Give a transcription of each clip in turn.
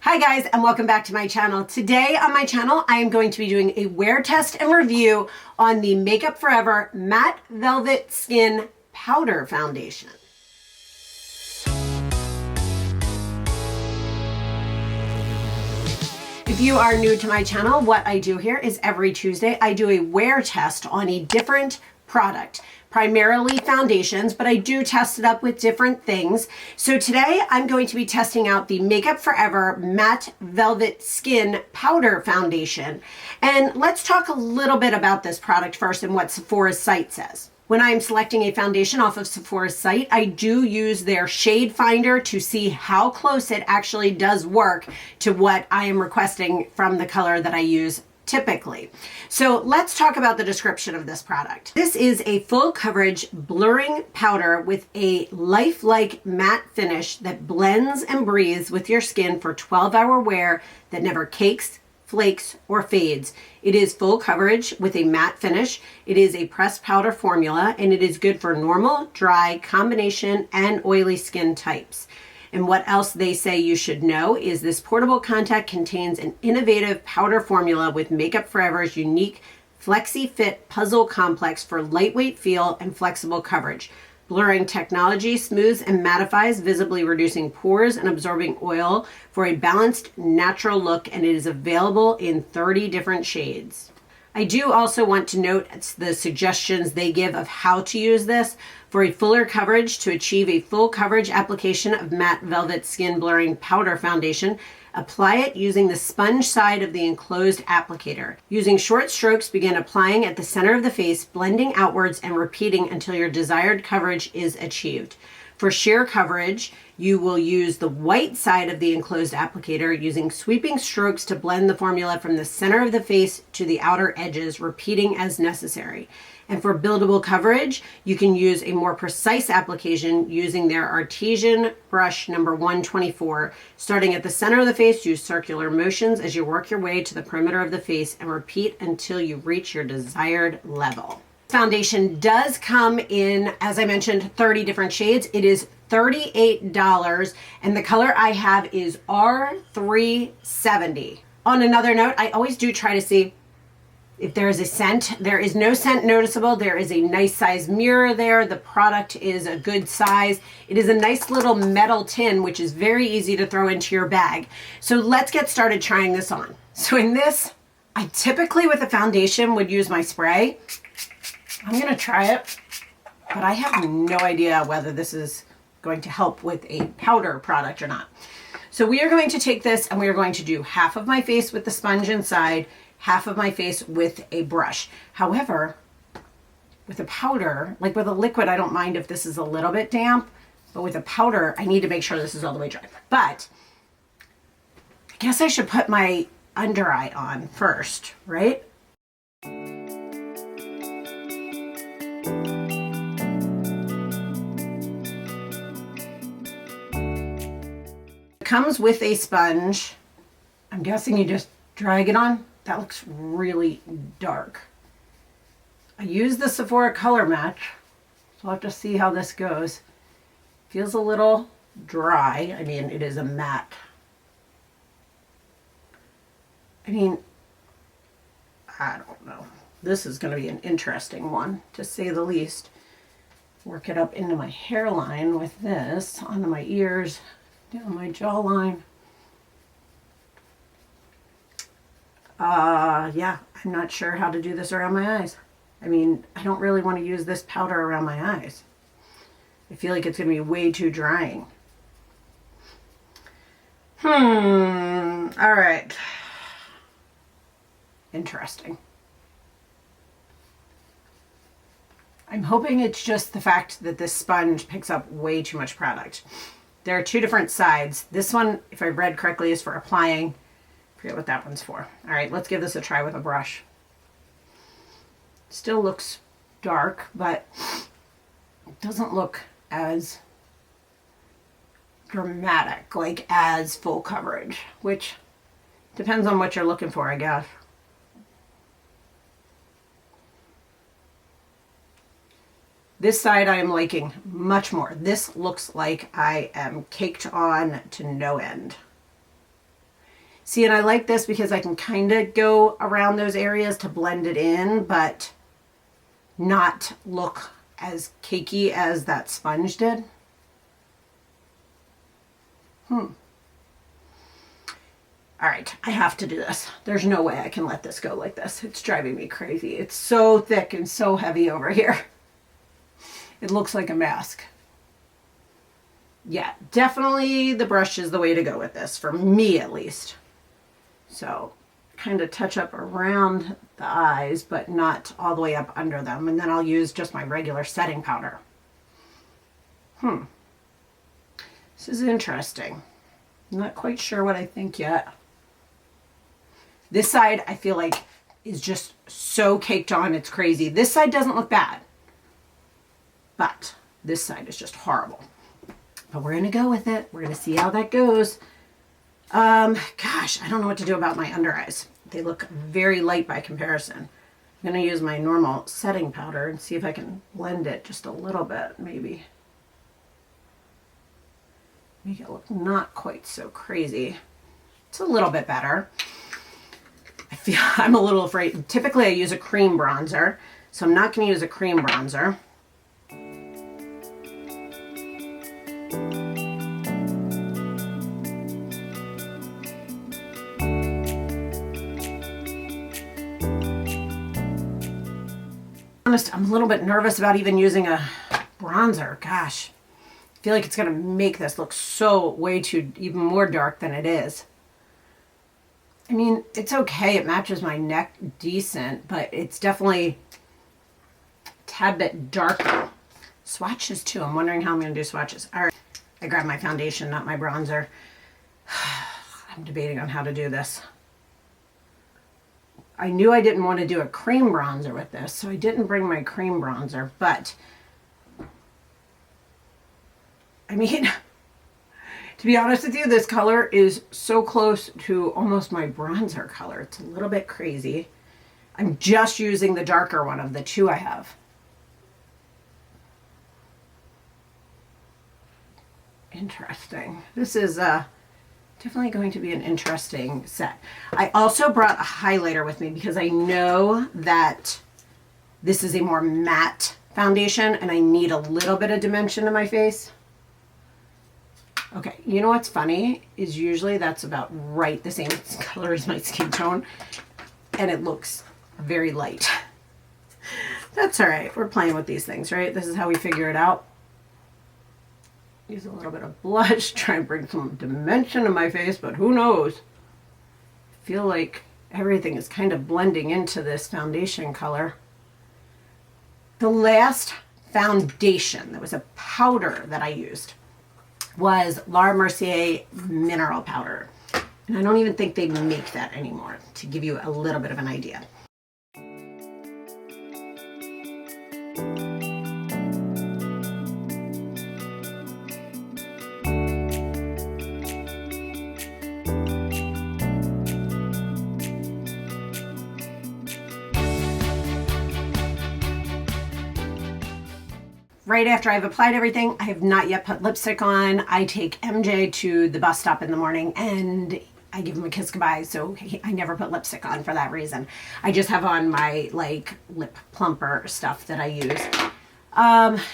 Hi guys, and welcome back to my channel. Today on my channel, I am going to be doing a wear test and review on the Makeup Forever Matte Velvet Skin Powder Foundation. If you are new to my channel, what I do here is every Tuesday, I do a wear test on a different product. Primarily foundations, but I do test it up with different things. So today I'm going to be testing out the Makeup Forever Matte Velvet Skin Powder Foundation. And let's talk a little bit about this product first and what Sephora's site says. When I'm selecting a foundation off of Sephora's site, I do use their shade finder to see how close it actually does work to what I am requesting from the color that I use typically. So let's talk about the description of this product. This is a full coverage blurring powder with a lifelike matte finish that blends and breathes with your skin for 12-hour wear that never cakes, flakes, or fades. It is full coverage with a matte finish. It is a pressed powder formula, and it is good for normal, dry, combination, and oily skin types. And what else they say you should know is this portable contact contains an innovative powder formula with Makeup Forever's unique Flexi Fit Puzzle Complex for lightweight feel and flexible coverage. Blurring technology smooths and mattifies, visibly reducing pores and absorbing oil for a balanced, natural look, and it is available in 30 different shades. I do also want to note the suggestions they give of how to use this. For a fuller coverage, to achieve a full coverage application of Matte Velvet Skin Blurring Powder Foundation, apply it using the sponge side of the enclosed applicator. Using short strokes, begin applying at the center of the face, blending outwards and repeating until your desired coverage is achieved. For sheer coverage, you will use the white side of the enclosed applicator using sweeping strokes to blend the formula from the center of the face to the outer edges, repeating as necessary. And for buildable coverage, you can use a more precise application using their artesian brush number 124. Starting at the center of the face, use circular motions as you work your way to the perimeter of the face and repeat until you reach your desired level. Foundation does come in, as I mentioned, 30 different shades. It is $38, and the color I have is R370. On another note, I always do try to see if there is a scent. There is no scent noticeable. There is a nice size mirror there. The product is a good size. It is a nice little metal tin, which is very easy to throw into your bag. So let's get started trying this on. So in this, I typically with a foundation would use my spray. I'm gonna try it, but I have no idea whether this is going to help with a powder product or not. So we are going to take this and we are going to do half of my face with the sponge inside, half of my face with a brush. However, with a powder, like with a liquid, I don't mind if this is a little bit damp, but with a powder, I need to make sure this is all the way dry. But I guess I should put my under eye on first, right? It comes with a sponge. I'm guessing you just drag it on. That looks really dark. I use the Sephora Color Match, so I'll have to see how this goes. Feels a little dry. I mean, it is a matte. I mean, I don't know. This is going to be an interesting one, to say the least. Work it up into my hairline with this, onto my ears, down my jawline. Yeah, I'm not sure how to do this around my eyes. I mean, I don't really want to use this powder around my eyes. I feel like it's going to be way too drying. All right. Interesting. I'm hoping it's just the fact that this sponge picks up way too much product. There are two different sides. This one, if I read correctly, is for applying. I forget what that one's for. All right, let's give this a try with a brush. Still looks dark, but it doesn't look as dramatic, like as full coverage, which depends on what you're looking for, I guess. This side I am liking much more. This looks like I am caked on to no end. See, and I like this because I can kind of go around those areas to blend it in, but not look as cakey as that sponge did. All right, I have to do this. There's no way I can let this go like this. It's driving me crazy. It's so thick and so heavy over here. It looks like a mask. Yeah, definitely the brush is the way to go with this, for me at least. So kind of touch up around the eyes, but not all the way up under them. And then I'll use just my regular setting powder. This is interesting. I'm not quite sure what I think yet. This side, I feel like, is just so caked on, it's crazy. This side doesn't look bad, but this side is just horrible. But we're going to go with it. We're going to see how that goes. Gosh, I don't know what to do about my under eyes. They look very light by comparison. I'm going to use my normal setting powder and see if I can blend it just a little bit, maybe. Make it look not quite so crazy. It's a little bit better. I'm a little afraid. Typically I use a cream bronzer, so I'm not going to use a cream bronzer. Honest, I'm a little bit nervous about even using a bronzer. Gosh, I feel like it's going to make this look so way too even more dark than it is. I mean, it's okay. It matches my neck decent, but it's definitely a tad bit darker. Swatches too. I'm wondering how I'm going to do swatches. All right. I grabbed my foundation, not my bronzer. I'm debating on how to do this. I knew I didn't want to do a cream bronzer with this, so I didn't bring my cream bronzer, but I mean, to be honest with you, this color is so close to almost my bronzer color. It's a little bit crazy. I'm just using the darker one of the two I have. Interesting. This is definitely going to be an interesting set. I also brought a highlighter with me because I know that this is a more matte foundation and I need a little bit of dimension in my face. Okay, you know what's funny is usually that's about right the same color as my skin tone, and it looks very light. That's all right. We're playing with these things, right? This is how we figure it out. Use a little bit of blush, try and bring some dimension to my face, but who knows? I feel like everything is kind of blending into this foundation color. The last foundation, that was a powder that I used, was Laura Mercier mineral powder. And I don't even think they make that anymore, to give you a little bit of an idea. Right after I've applied everything, I have not yet put lipstick on. I take MJ to the bus stop in the morning and I give him a kiss goodbye, so I never put lipstick on for that reason. I just have on my like lip plumper stuff that I use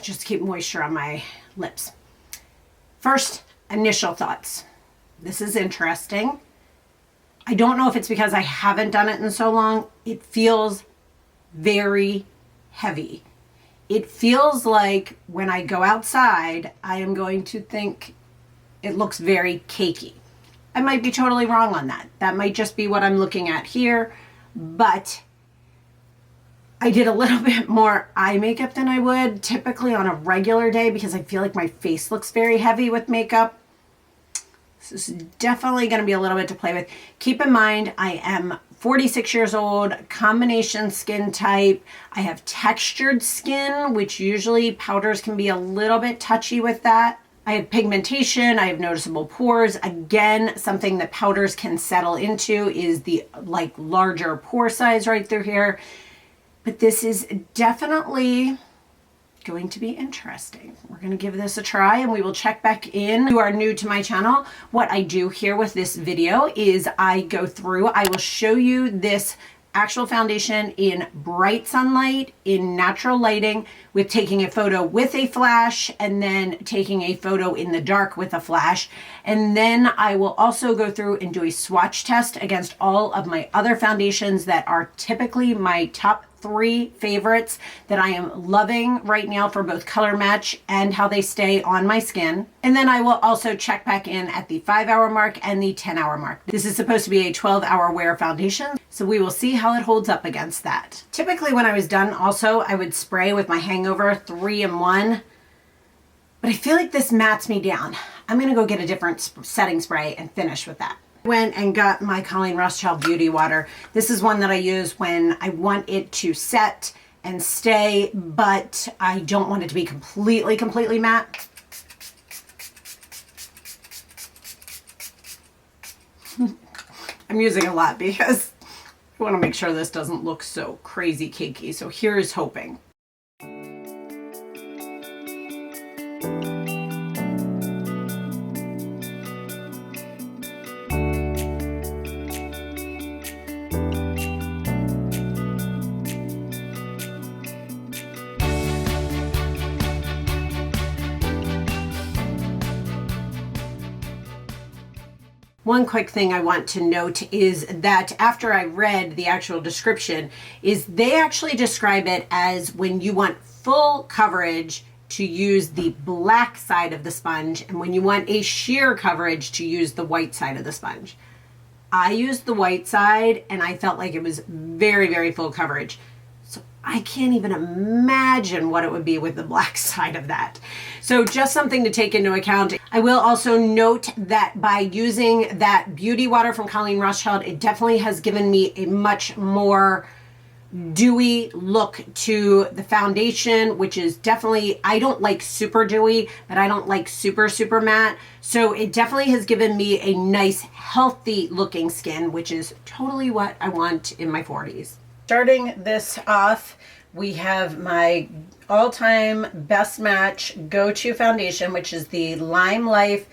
just to keep moisture on my lips. First, initial thoughts. This is interesting. I don't know if it's because I haven't done it in so long. It feels very heavy. It feels like when I go outside, I am going to think it looks very cakey. I might be totally wrong on that. That might just be what I'm looking at here, but I did a little bit more eye makeup than I would typically on a regular day because I feel like my face looks very heavy with makeup. This is definitely going to be a little bit to play with. Keep in mind, I am 46 years old, combination skin type. I have textured skin, which usually powders can be a little bit touchy with that. I have pigmentation, I have noticeable pores. Again, something that powders can settle into is the like larger pore size right through here. But this is definitely going to be interesting. We're going to give this a try and we will check back in. If you are new to my channel, what I do here with this video is I go through, I will show you this actual foundation in bright sunlight, in natural lighting, with taking a photo with a flash and then taking a photo in the dark with a flash. And then I will also go through and do a swatch test against all of my other foundations that are typically my top 3 favorites that I am loving right now for both color match and how they stay on my skin. And then I will also check back in at the 5-hour mark and the 10-hour mark. This is supposed to be a 12-hour wear foundation, so we will see how it holds up against that. Typically when I was done also, I would spray with my Hangover 3-in-1, but I feel like this mats me down. I'm gonna go get a different setting spray and finish with that. Went and got my Colleen Rothschild Beauty Water. This is one that I use when I want it to set and stay, but I don't want it to be completely matte. I'm using a lot because I want to make sure this doesn't look so crazy cakey. So here's hoping. One quick thing I want to note is that after I read the actual description, is they actually describe it as when you want full coverage to use the black side of the sponge, and when you want a sheer coverage to use the white side of the sponge. I used the white side and I felt like it was very full coverage. So I can't even imagine what it would be with the black side of that. So just something to take into account. I will also note that by using that beauty water from Colleen Rothschild, it definitely has given me a much more dewy look to the foundation, which is definitely, I don't like super dewy, but I don't like super matte. So it definitely has given me a nice, healthy looking skin, which is totally what I want in my 40s. Starting this off, we have my all-time best match go-to foundation, which is the Lime Life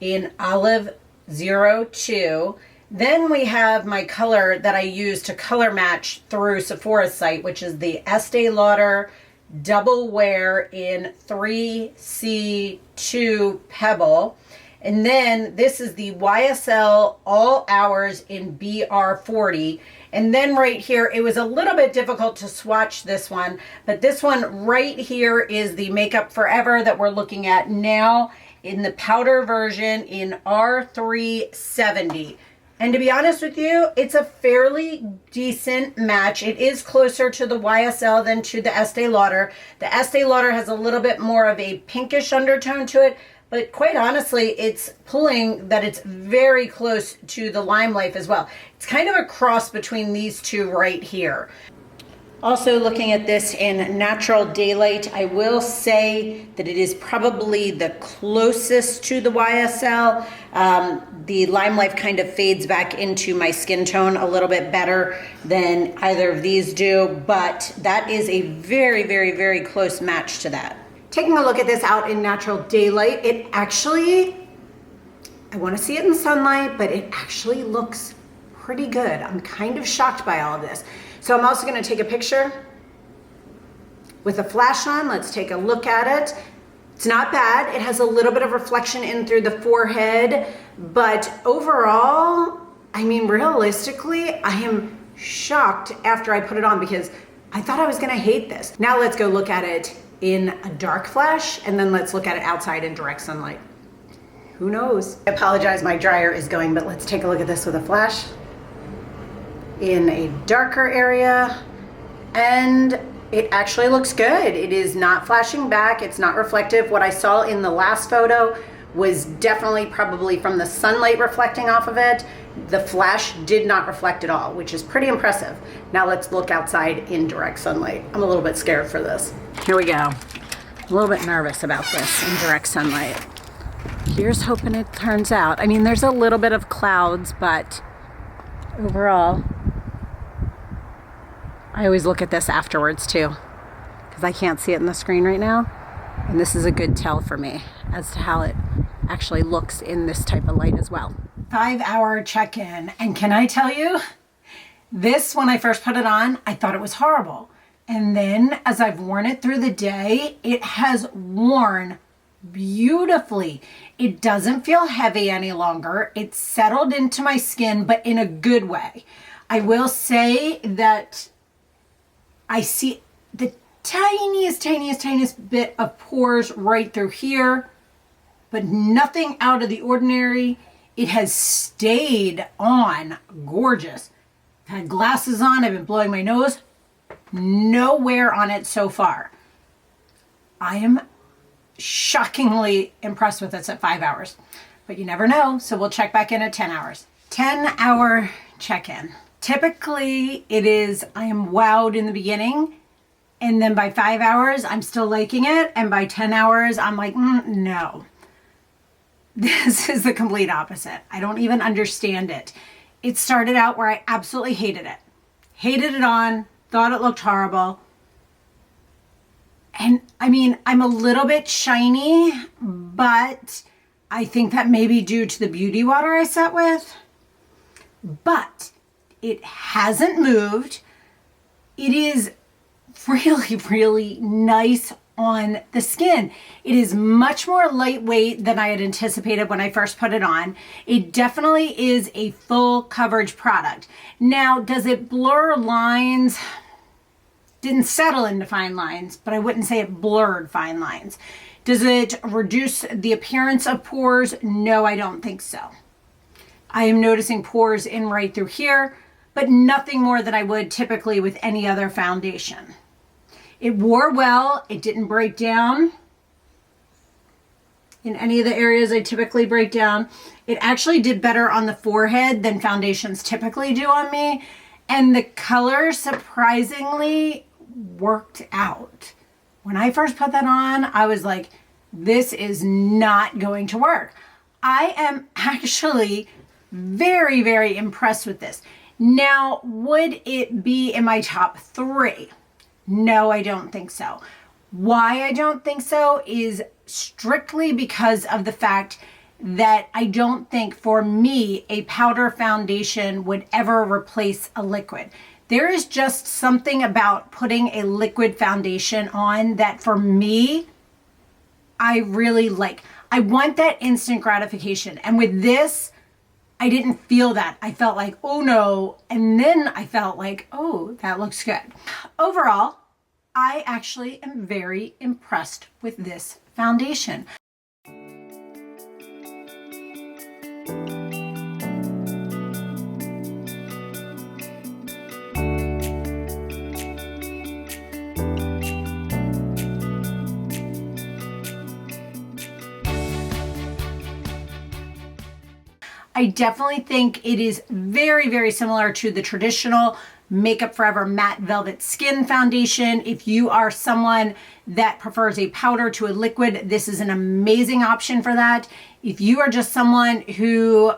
in Olive 02. Then we have my color that I use to color match through Sephora's site, which is the Estee Lauder Double Wear in 3C2 Pebble. And then this is the YSL All Hours in BR40. And then right here, it was a little bit difficult to swatch this one, but this one right here is the Makeup Forever that we're looking at now in the powder version in R370. And to be honest with you, it's a fairly decent match. It is closer to the YSL than to the Estee Lauder. The Estee Lauder has a little bit more of a pinkish undertone to it, but quite honestly, it's pulling that it's very close to the Lime Life as well. It's kind of a cross between these two right here. Also looking at this in Natural Daylight, I will say that it is probably the closest to the YSL. The Lime Life kind of fades back into my skin tone a little bit better than either of these do, but that is a very close match to that. Taking a look at this out in Natural Daylight, it actually, I want to see it in sunlight, but it actually looks pretty good. I'm kind of shocked by all of this. So I'm also going to take a picture with a flash on. Let's take a look at it. It's not bad. It has a little bit of reflection in through the forehead, but overall, I mean, realistically, I am shocked after I put it on because I thought I was going to hate this. Now let's go look at it in a dark flash, and then let's look at it outside in direct sunlight. Who knows? I apologize, my dryer is going, but let's take a look at this with a flash in a darker area, and it actually looks good. It is not flashing back, it's not reflective. What I saw in the last photo was definitely probably from the sunlight reflecting off of it. The flash did not reflect at all, which is pretty impressive. Now let's look outside in direct sunlight. I'm a little bit scared for this. Here we go. I'm a little bit nervous about this in direct sunlight. Here's hoping it turns out. I mean, there's a little bit of clouds, but overall, I always look at this afterwards too, because I can't see it in the screen right now. And this is a good tell for me as to how it actually looks in this type of light as well. 5-hour check-in. And can I tell you, this, when I first put it on, I thought it was horrible. And then as I've worn it through the day, it has worn beautifully. It doesn't feel heavy any longer. It's settled into my skin, but in a good way. I will say that I see the tiniest bit of pores right through here, but nothing out of the ordinary. It has stayed on gorgeous. I've had glasses on, I've been blowing my nose. No wear on it so far. I am shockingly impressed with this at 5 hours, but you never know. So we'll check back in at 10 hours. 10-hour check-in. Typically it is, I am wowed in the beginning, and then by 5 hours, I'm still liking it. And by 10 hours, I'm like, no. This is the complete opposite. I don't even understand it. It started out where I absolutely hated it. Hated it on, thought it looked horrible. And I mean, I'm a little bit shiny, but I think that may be due to the beauty water I set with. But it hasn't moved. It is really nice on the skin. It is much more lightweight than I had anticipated when I first put it on. It definitely is a full coverage product. Now, does it blur lines? Didn't settle into fine lines, but I wouldn't say it blurred fine lines. Does it reduce the appearance of pores? No, I don't think so. I am noticing pores in right through here, but nothing more than I would typically with any other foundation. It wore well. It didn't break down in any of the areas I typically break down. It actually did better on the forehead than foundations typically do on me. And the color surprisingly worked out. When I first put that on, I was like, this is not going to work. I am actually very impressed with this. Now, would it be in my top 3? No, I don't think so. Why I don't think so is strictly because of the fact that I don't think for me a powder foundation would ever replace a liquid. There is just something about putting a liquid foundation on that for me, I really like. I want that instant gratification. And with this, I didn't feel that. I felt like, oh no. And then I felt like, oh, that looks good. Overall, I actually am very impressed with this foundation. I definitely think it is very similar to the traditional Makeup Forever Matte Velvet Skin Foundation. If you are someone that prefers a powder to a liquid, this is an amazing option for that. If you are just someone who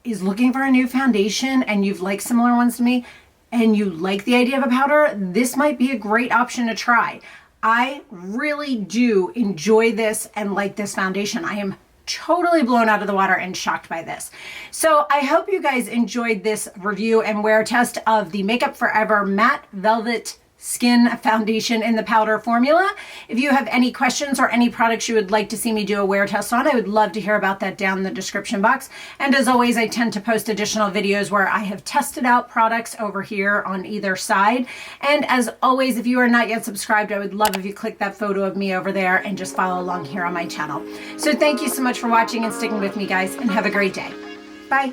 is looking for a new foundation and you've liked similar ones to me and you like the idea of a powder, this might be a great option to try. I really do enjoy this and like this foundation. I am totally blown out of the water and shocked by this. So I hope you guys enjoyed this review and wear test of the Makeup Forever Matte Velvet Skin Foundation in the powder formula. If you have any questions or any products you would like to see me do a wear test on, I would love to hear about that down in the description box. And as always, I tend to post additional videos where I have tested out products over here on either side. And as always, if you are not yet subscribed, I would love if you click that photo of me over there and just follow along here on my channel. So thank you so much for watching and sticking with me, guys, and have a great day. Bye.